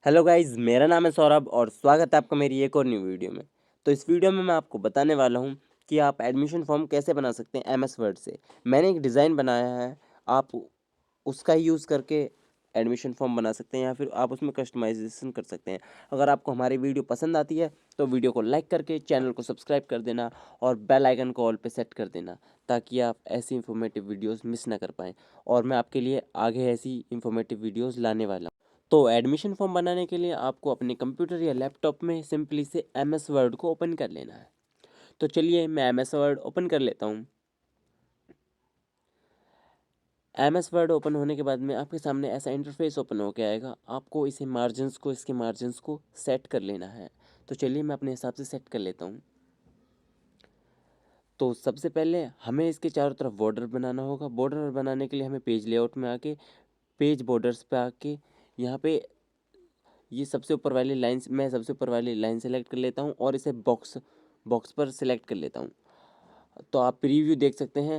Hello guys, मेरा नाम है सौरभ और स्वागत है आपका मेरी एक और न्यू वीडियो में। तो इस वीडियो में मैं आपको बताने वाला हूं कि आप एडमिशन फॉर्म कैसे बना सकते हैं एमएस वर्ड से। मैंने एक डिज़ाइन बनाया है, आप उसका ही यूज़ करके एडमिशन फॉर्म बना सकते हैं या फिर आप उसमें कस्टमाइजेशन कर सकते हैं। अगर आपको हमारी वीडियो पसंद आती है तो वीडियो को लाइक करके चैनल को सब्सक्राइब कर देना और बेल आइकन को ऑल पे सेट कर देना, ताकि आप ऐसी इंफॉर्मेटिव वीडियोस मिस ना कर पाएँ। और मैं आपके लिए आगे ऐसी इंफॉर्मेटिव वीडियोस लाने वाला हूँ। तो एडमिशन फॉर्म बनाने के लिए आपको अपने कंप्यूटर या लैपटॉप में सिंपली से एम एस वर्ड को ओपन कर लेना है। तो चलिए मैं एम एस वर्ड ओपन कर लेता हूँ। एम एस वर्ड ओपन होने के बाद में आपके सामने ऐसा इंटरफेस ओपन होकर आएगा। आपको इसके मार्जिन्स को सेट कर लेना है। तो चलिए मैं अपने हिसाब से सेट कर लेता हूँ। तो सबसे पहले हमें इसके चारों तरफ बॉर्डर बनाना होगा। बॉर्डर बनाने के लिए हमें पेज लेआउट में आके पेज बॉर्डर्स पे आके यहाँ पे ये सबसे ऊपर वाली लाइन्स मैं सबसे ऊपर वाली लाइन सेलेक्ट कर लेता हूँ और इसे बॉक्स बॉक्स पर सिलेक्ट कर लेता हूँ। तो आप प्रीव्यू देख सकते हैं,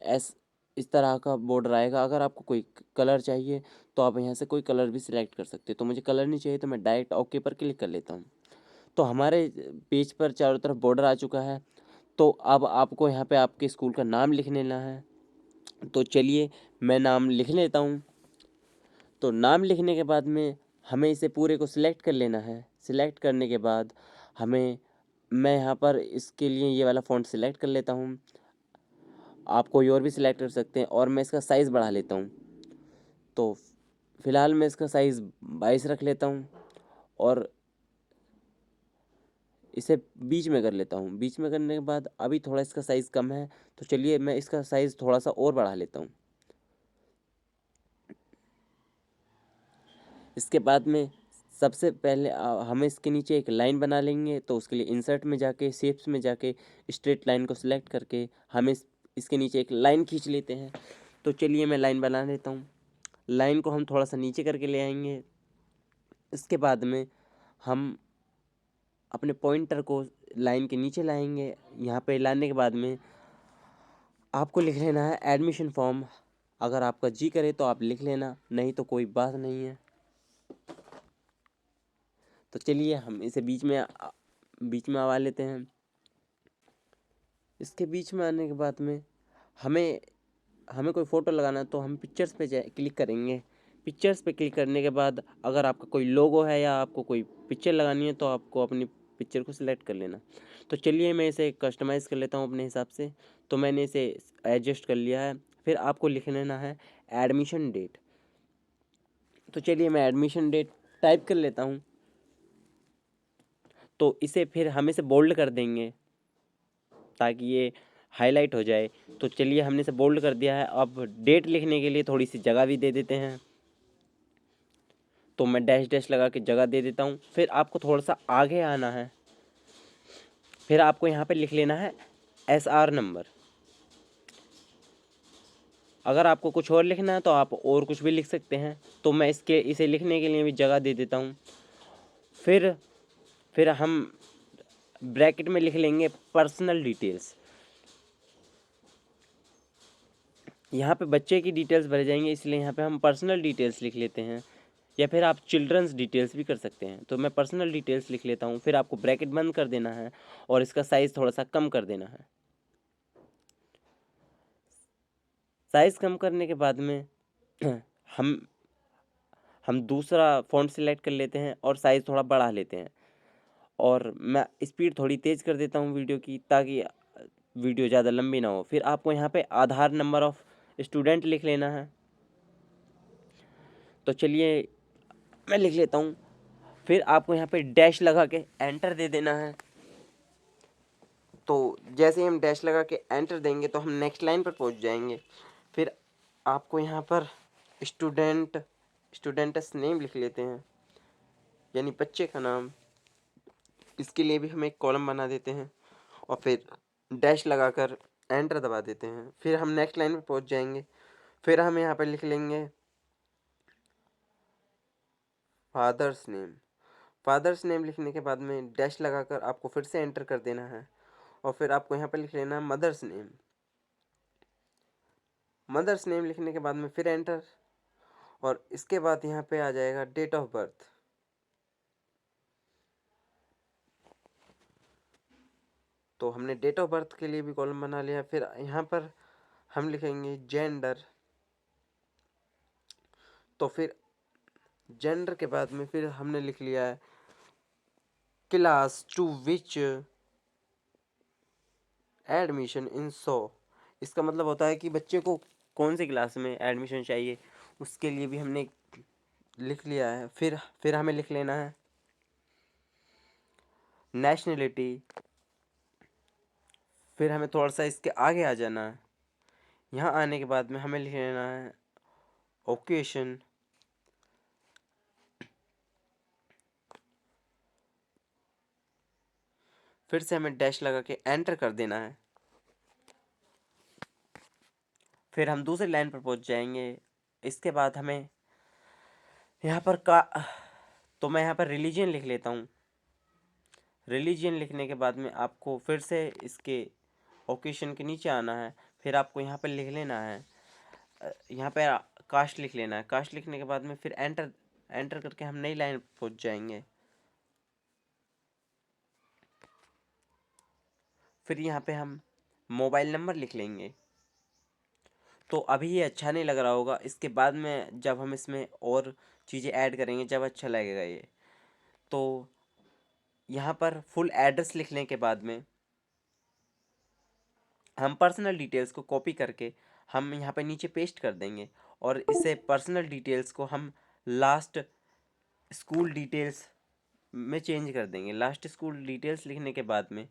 एस इस तरह का बॉर्डर आएगा। अगर आपको कोई कलर चाहिए तो आप यहाँ से कोई कलर भी सिलेक्ट कर सकते हैं। तो मुझे कलर नहीं चाहिए तो मैं डायरेक्ट ओके पर क्लिक कर लेता हूँ। तो हमारे पेज पर चारों तरफ बॉर्डर आ चुका है। तो अब आपको यहाँ पे आपके स्कूल का नाम लिख लेना है। तो चलिए मैं नाम लिख लेता हूँ। तो नाम लिखने के बाद में हमें इसे पूरे को सिलेक्ट कर लेना है। सिलेक्ट करने के बाद हमें मैं यहाँ पर इसके लिए ये वाला फ़ॉन्ट सिलेक्ट कर लेता हूँ। आप कोई और भी सिलेक्ट कर सकते हैं और मैं इसका साइज़ बढ़ा लेता हूँ। तो फ़िलहाल मैं इसका साइज़ 22 रख लेता हूँ और इसे बीच में कर लेता हूँ। बीच में करने के बाद अभी थोड़ा इसका साइज़ कम है, तो चलिए मैं इसका साइज़ थोड़ा सा और बढ़ा लेता हूँ। इसके बाद में सबसे पहले हमें इसके नीचे एक लाइन बना लेंगे। तो उसके लिए इंसर्ट में जाके शेप्स में जाके स्ट्रेट लाइन को सिलेक्ट करके हमें इसके नीचे एक लाइन खींच लेते हैं। तो चलिए मैं लाइन बना लेता हूँ। लाइन को हम थोड़ा सा नीचे करके ले आएंगे। इसके बाद में हम अपने पॉइंटर को लाइन के नीचे लाएंगे। यहाँ पे लाने के बाद में आपको लिख लेना है एडमिशन फॉर्म। अगर आपका जी करे तो आप लिख लेना, नहीं तो कोई बात नहीं है। तो चलिए हम इसे बीच में आवा लेते हैं। इसके बीच में आने के बाद में हमें हमें कोई फ़ोटो लगाना है तो हम पिक्चर्स पे क्लिक करेंगे। पिक्चर्स पे क्लिक करने के बाद अगर आपका कोई लोगो है या आपको कोई पिक्चर लगानी है तो आपको अपनी पिक्चर को सिलेक्ट कर लेना। तो चलिए मैं इसे कस्टमाइज़ कर लेता हूँ अपने हिसाब से। तो मैंने इसे एडजस्ट कर लिया है। फिर आपको लिख लेना है एडमिशन डेट। तो चलिए मैं एडमिशन डेट टाइप कर लेता हूँ। तो इसे फिर हम इसे बोल्ड कर देंगे ताकि ये हाईलाइट हो जाए। तो चलिए हमने इसे बोल्ड कर दिया है। अब डेट लिखने के लिए थोड़ी सी जगह भी दे देते हैं। तो मैं डैश डैश लगा के जगह दे देता हूँ। फिर आपको थोड़ा सा आगे आना है। फिर आपको यहाँ पे लिख लेना है SR नंबर। अगर आपको कुछ और लिखना है तो आप और कुछ भी लिख सकते हैं। तो मैं इसे लिखने के लिए भी जगह दे देता हूँ। फिर हम ब्रैकेट में लिख लेंगे पर्सनल डिटेल्स। यहाँ पे बच्चे की डिटेल्स भरे जाएंगे, इसलिए यहाँ पे हम पर्सनल डिटेल्स लिख लेते हैं। या फिर आप चिल्ड्रंस डिटेल्स भी कर सकते हैं। तो मैं पर्सनल डिटेल्स लिख लेता हूँ। फिर आपको ब्रैकेट बंद कर देना है और इसका साइज़ थोड़ा सा कम कर देना है। साइज़ कम करने के बाद में हम हम दूसरा फ़ॉन्ट सिलेक्ट कर लेते हैं और साइज़ थोड़ा बढ़ा लेते हैं। और मैं स्पीड थोड़ी तेज़ कर देता हूँ वीडियो की, ताकि वीडियो ज़्यादा लंबी ना हो। फिर आपको यहाँ पे आधार नंबर ऑफ़ स्टूडेंट लिख लेना है। तो चलिए मैं लिख लेता हूँ। फिर आपको यहाँ पे डैश लगा के एंटर दे देना है। तो जैसे ही हम डैश लगा के एंटर देंगे तो हम नेक्स्ट लाइन पर पहुँच जाएंगे। फिर आपको यहाँ पर स्टूडेंट्स नेम लिख लेते हैं, यानी बच्चे का नाम। इसके लिए भी हम एक कॉलम बना देते हैं और फिर डैश लगाकर एंटर दबा देते हैं। फिर हम नेक्स्ट लाइन पर पहुँच जाएंगे। फिर हम यहाँ पर लिख लेंगे फादर्स नेम। फादर्स नेम लिखने के बाद में डैश लगाकर आपको फिर से एंटर कर देना है और फिर आपको यहाँ पर लिख लेना है मदर्स नेम। मदर्स नेम लिखने के बाद में फिर एंटर, और इसके बाद यहाँ पे आ जाएगा डेट ऑफ बर्थ। तो हमने डेट ऑफ बर्थ के लिए भी कॉलम बना लिया। फिर यहाँ पर हम लिखेंगे जेंडर। तो फिर जेंडर के बाद में फिर हमने लिख लिया है class two which admission in so. इसका मतलब होता है कि बच्चे को कौन सी क्लास में एडमिशन चाहिए, उसके लिए भी हमने लिख लिया है। फिर हमें लिख लेना है नेशनलिटी। फिर हमें थोड़ा सा इसके आगे आ जाना है। यहाँ आने के बाद में हमें लिख लेना है ओकेशन। फिर से हमें डैश लगा के एंटर कर देना है। फिर हम दूसरी लाइन पर पहुंच जाएंगे। इसके बाद हमें यहाँ पर तो मैं यहाँ पर रिलीजन लिख लेता हूँ। रिलीजन लिखने के बाद में आपको फिर से इसके ओकेशन के नीचे आना है। फिर आपको यहाँ पर लिख लेना है, यहाँ पे कास्ट लिख लेना है। कास्ट लिखने के बाद में फिर एंटर करके हम नई लाइन पहुंच जाएंगे। फिर यहाँ पे हम मोबाइल नंबर लिख लेंगे। तो अभी ये अच्छा नहीं लग रहा होगा, इसके बाद में जब हम इसमें और चीज़ें ऐड करेंगे जब अच्छा लगेगा ये। तो यहाँ पर फुल एड्रेस लिखने के बाद में हम पर्सनल डिटेल्स को कॉपी करके हम यहाँ पे नीचे पेस्ट कर देंगे। और इसे पर्सनल डिटेल्स को हम लास्ट स्कूल डिटेल्स में चेंज कर देंगे। लास्ट स्कूल डिटेल्स लिखने के बाद में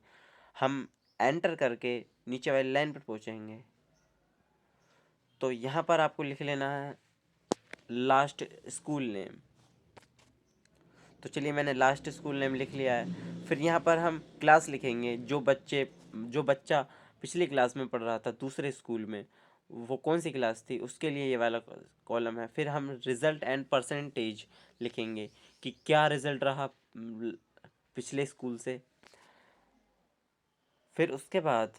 हम एंटर करके नीचे वाली लाइन पर पहुँचेंगे। तो यहाँ पर आपको लिख लेना है लास्ट स्कूल नेम। तो चलिए मैंने लास्ट स्कूल नेम लिख लिया है। फिर यहाँ पर हम क्लास लिखेंगे। जो बच्चा पिछली क्लास में पढ़ रहा था दूसरे स्कूल में, वो कौन सी क्लास थी, उसके लिए ये वाला कॉलम है। फिर हम रिज़ल्ट एंड परसेंटेज लिखेंगे कि क्या रिज़ल्ट रहा पिछले स्कूल से। फिर उसके बाद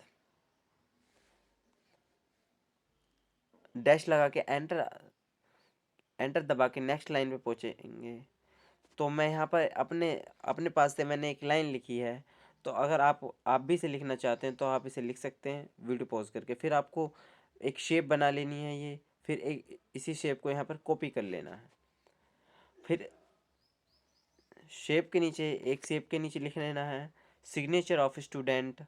डैश लगा के एंटर दबा के नेक्स्ट लाइन पे पहुँचेंगे। तो मैं यहाँ पर अपने अपने पास से मैंने एक लाइन लिखी है। तो अगर आप भी इसे लिखना चाहते हैं तो आप इसे लिख सकते हैं वीडियो पॉज करके। फिर आपको एक शेप बना लेनी है ये। फिर एक इसी शेप को यहाँ पर कॉपी कर लेना है। फिर शेप के नीचे लिख लेना है सिग्नेचर ऑफ स्टूडेंट।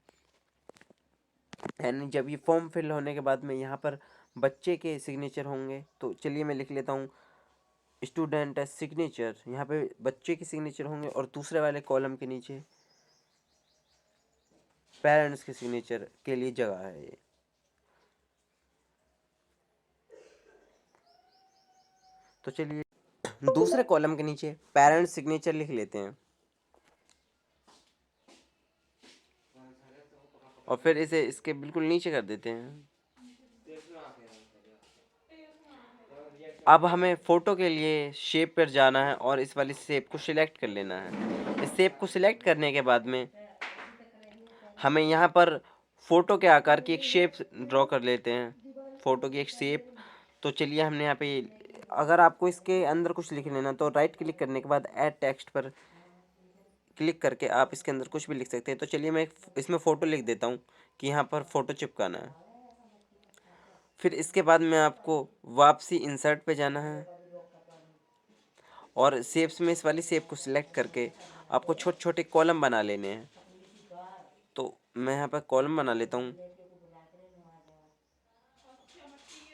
यानी जब ये फॉर्म फिल होने के बाद में यहाँ पर बच्चे के सिग्नेचर होंगे। तो चलिए मैं लिख लेता हूँ स्टूडेंट सिग्नेचर। यहाँ पे बच्चे के सिग्नेचर होंगे और दूसरे वाले कॉलम के नीचे पेरेंट्स के सिग्नेचर के लिए जगह है ये। तो चलिए दूसरे कॉलम के नीचे पेरेंट्स सिग्नेचर लिख लेते हैं और फिर इसे इसके बिल्कुल नीचे कर देते हैं। अब हमें फ़ोटो के लिए शेप पर जाना है और इस वाली शेप को सिलेक्ट कर लेना है। इस शेप को सिलेक्ट करने के बाद में हमें यहाँ पर फ़ोटो के आकार की एक शेप ड्रॉ कर लेते हैं, फ़ोटो की एक शेप। तो चलिए हमने यहाँ पे, अगर आपको इसके अंदर कुछ लिख लेना तो राइट क्लिक करने के बाद ऐड टेक्स्ट पर क्लिक करके आप इसके अंदर कुछ भी लिख सकते हैं। तो चलिए मैं इसमें फ़ोटो लिख देता हूँ कि यहाँ पर फ़ोटो चिपकाना है। फिर इसके बाद में आपको वापसी इंसर्ट पे जाना है और शेप्स में इस वाली शेप को सिलेक्ट करके आपको छोटे छोटे कॉलम बना लेने हैं। तो मैं यहाँ पर कॉलम बना लेता हूँ।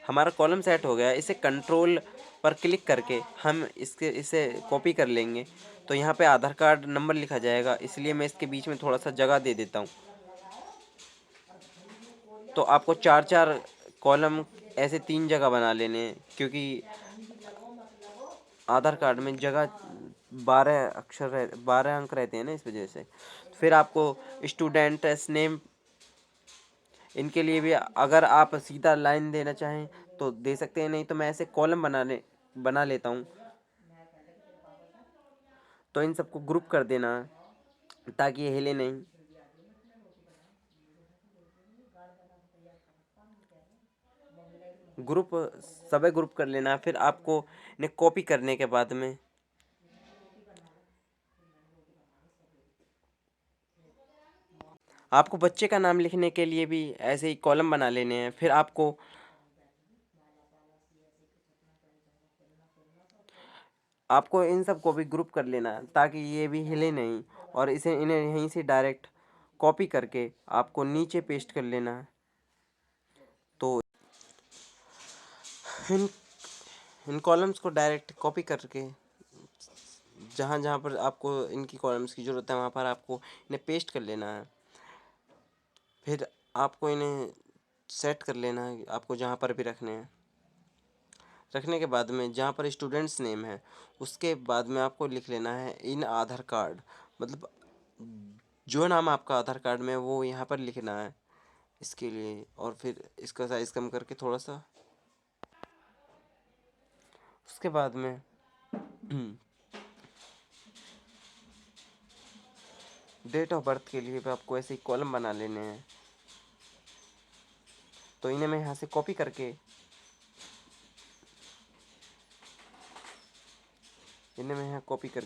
हमारा कॉलम सेट हो गया। इसे कंट्रोल पर क्लिक करके हम इसे कॉपी कर लेंगे। तो यहाँ पे आधार कार्ड नंबर लिखा जाएगा, इसलिए मैं इसके बीच में थोड़ा सा जगह दे देता हूँ। तो आपको 4-4 कॉलम ऐसे 3 जगह बना लेने हैं, क्योंकि आधार कार्ड में जगह 12 अंक रहते हैं ना, इस वजह से। फिर आपको स्टूडेंट नेम, इनके लिए भी अगर आप सीधा लाइन देना चाहें तो दे सकते हैं, नहीं तो मैं ऐसे कॉलम बना लेता हूँ। तो इन सबको ग्रुप कर देना ताकि ये हिले नहीं। ग्रुप सभी ग्रुप कर लेना। फिर आपको इन्हें कॉपी करने के बाद में आपको बच्चे का नाम लिखने के लिए भी ऐसे ही कॉलम बना लेने हैं। फिर आपको इन सब को भी ग्रुप कर लेना है ताकि ये भी हिले नहीं, और इन्हें यहीं से डायरेक्ट कॉपी करके आपको नीचे पेस्ट कर लेना है। तो इन इन कॉलम्स को डायरेक्ट कॉपी करके जहाँ जहाँ पर आपको इनकी कॉलम्स की ज़रूरत है वहाँ पर आपको इन्हें पेस्ट कर लेना है। फिर आपको इन्हें सेट कर लेना है आपको जहाँ पर भी रखने हैं। रखने के बाद में जहाँ पर स्टूडेंट्स नेम है उसके बाद में आपको लिख लेना है इन आधार कार्ड, मतलब जो नाम आपका आधार कार्ड में है वो यहाँ पर लिखना है इसके लिए। और फिर इसका साइज़ कम करके थोड़ा सा, उसके बाद में डेट ऑफ बर्थ के लिए भी आपको ऐसे ही कॉलम बना लेने हैं। तो इन्हें मैं यहाँ से कॉपी करके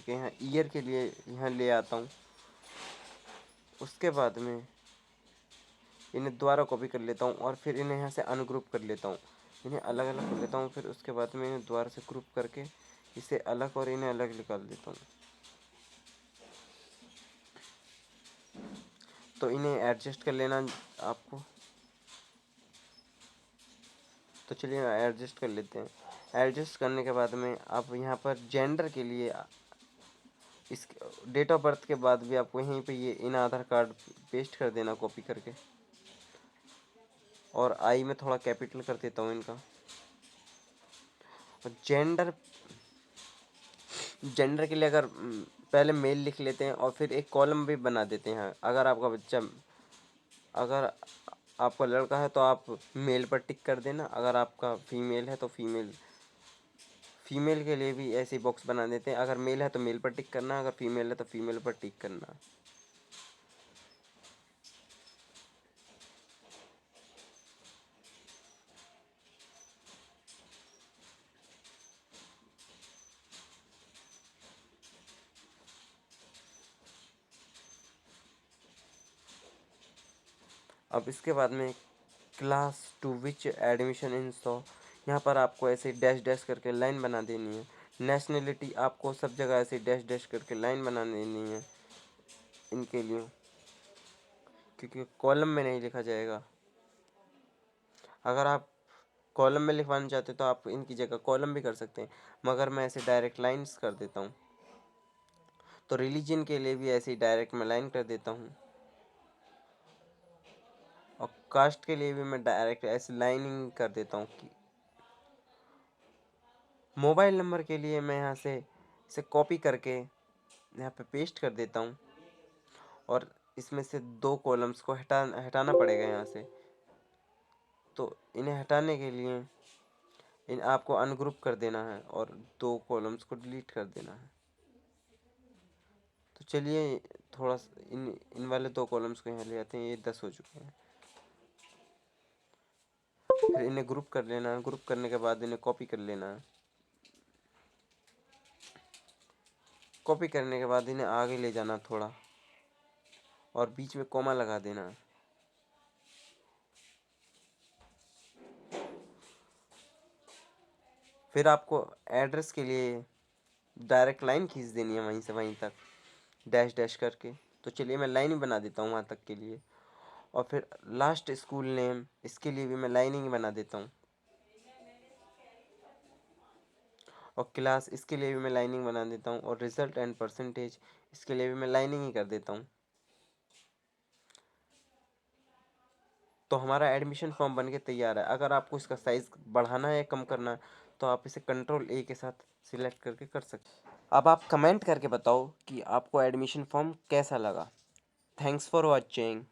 यहाँ ईयर के लिए यहाँ ले आता हूँ। उसके बाद में इन्हें दोबारा कॉपी कर लेता हूँ और फिर इन्हें यहाँ से अनग्रुप कर लेता हूँ। इन्हें अलग अलग कर लेता हूँ। फिर उसके बाद में इन्हें दोबारा से ग्रुप करके इसे अलग और इन्हें अलग निकाल देता हूँ। तो इन्हें एडजस्ट कर लेना आपको। तो चलिए एडजस्ट कर लेते हैं। एडजस्ट करने के बाद में आप यहाँ पर जेंडर के लिए इस डेट ऑफ बर्थ के बाद भी आपको यहीं पे ये इन आधार कार्ड पेस्ट कर देना कॉपी करके। और आई में थोड़ा कैपिटल कर देता हूँ इनका। और जेंडर के लिए अगर पहले मेल लिख लेते हैं और फिर एक कॉलम भी बना देते हैं। अगर आपका लड़का है तो आप मेल पर टिक कर देना, अगर आपका फीमेल है तो फीमेल के लिए भी ऐसे ही बॉक्स बना देते हैं। अगर मेल है तो मेल पर टिक करना, अगर फीमेल है तो फीमेल पर टिक करना। अब इसके बाद में class two which admission in so, यहाँ पर आपको ऐसे डैश डैश करके लाइन बना देनी है। नेशनलिटी आपको सब जगह ऐसे डैश डैश करके लाइन बना देनी है इनके लिए, क्योंकि कॉलम में नहीं लिखा जाएगा। अगर आप कॉलम में लिखवाना चाहते तो आप इनकी जगह कॉलम भी कर सकते हैं, मगर मैं ऐसे डायरेक्ट लाइंस कर देता हूँ। तो रिलीजन के लिए भी ऐसे ही डायरेक्ट मैं लाइन कर देता हूँ। और कास्ट के लिए भी मैं डायरेक्ट ऐसे लाइनिंग कर देता हूँ। कि मोबाइल नंबर के लिए मैं यहाँ से इसे कॉपी करके यहाँ पे पेस्ट कर देता हूँ। और इसमें से दो कॉलम्स को हटाना पड़ेगा यहाँ से। तो इन्हें हटाने के लिए इन आपको अनग्रुप कर देना है और दो कॉलम्स को डिलीट कर देना है। तो चलिए थोड़ा इन इन वाले दो कॉलम्स को यहाँ ले आते हैं। ये 10 हो चुके हैं। फिर इन्हें ग्रुप कर लेना है। ग्रुप करने के बाद इन्हें कॉपी कर लेना है। कॉपी करने के बाद इन्हें आगे ले जाना थोड़ा और बीच में कॉमा लगा देना है। फिर आपको एड्रेस के लिए डायरेक्ट लाइन खींच देनी है वहीं से वहीं तक डैश डैश करके। तो चलिए मैं लाइन ही बना देता हूँ वहाँ तक के लिए। और फिर लास्ट स्कूल नेम, इसके लिए भी मैं लाइनिंग ही बना देता हूँ। और क्लास, इसके लिए भी मैं लाइनिंग बना देता हूँ। और रिजल्ट एंड परसेंटेज, इसके लिए भी मैं लाइनिंग ही कर देता हूँ। तो हमारा एडमिशन फॉर्म बन के तैयार है। अगर आपको इसका साइज़ बढ़ाना है या कम करना है तो आप इसे कंट्रोल ए के साथ सिलेक्ट करके कर सकते हैं। अब आप कमेंट करके बताओ कि आपको एडमिशन फॉर्म कैसा लगा। Thanks for watching.